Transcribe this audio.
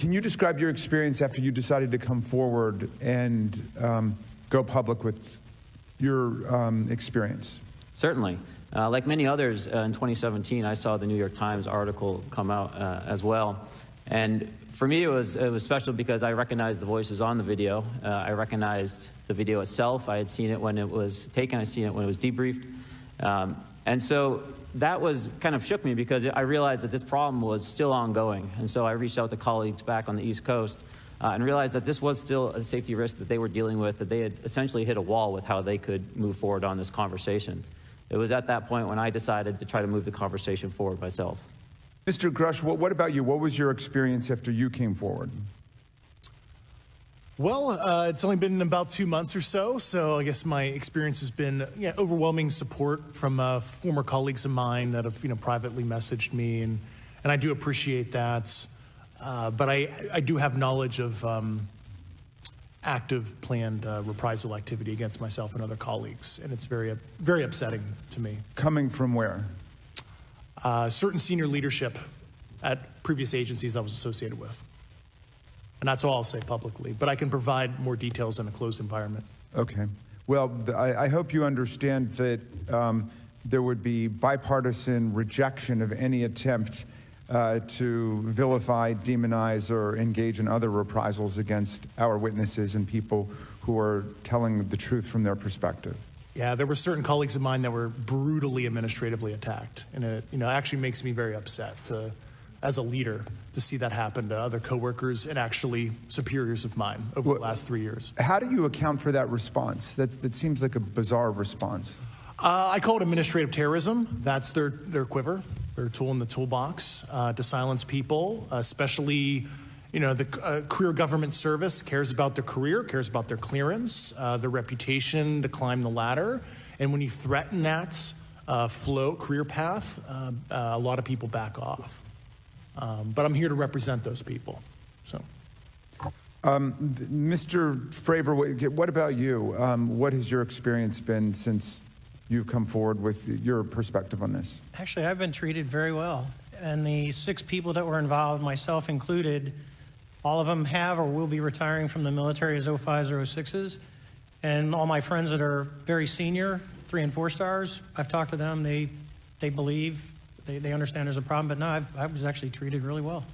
Can you describe your experience after you decided to come forward and go public with your experience? Certainly. Like many others, in 2017, I saw the New York Times article come out as well. And for me, it was special because I recognized the voices on the video. I recognized the video itself. I had seen it when it was taken. I had seen it when it was debriefed. And so that was kind of shook me because I realized that this problem was still ongoing. And so I reached out to colleagues back on the East Coast and realized that this was still a safety risk that they were dealing with, that they had essentially hit a wall with how they could move forward on this conversation. It was at that point when I decided to try to move the conversation forward myself. Mr. Grusch, what about you? What was your experience after you came forward? Well, it's only been about 2 months or so, so I guess my experience has been overwhelming support from former colleagues of mine that have privately messaged me, and I do appreciate that. But I do have knowledge of active planned reprisal activity against myself and other colleagues, and it's very upsetting to me. Coming from where? Certain senior leadership at previous agencies I was associated with. And that's all I'll say publicly, but I can provide more details in a closed environment. Okay. Well, I hope you understand that there would be bipartisan rejection of any attempt to vilify, demonize, or engage in other reprisals against our witnesses and people who are telling the truth from their perspective. Yeah, there were certain colleagues of mine that were brutally administratively attacked, and it actually makes me very upset as a leader to see that happen to other coworkers and actually superiors of mine over the last 3 years. How do you account for that response? That seems like a bizarre response. I call it administrative terrorism. That's their quiver, their tool in the toolbox to silence people, especially the career government service cares about their career, cares about their clearance, their reputation to climb the ladder. And when you threaten that career path, a lot of people back off. But I'm here to represent those people. So, Mr. Fravor, what about you? What has your experience been since you've come forward with your perspective on this? Actually, I've been treated very well. And the 6 people that were involved, myself included, all of them have or will be retiring from the military as 05s or 06s. And all my friends that are very senior, 3 and 4 stars, I've talked to them. They believe, they understand there's a problem. But no, I was actually treated really well.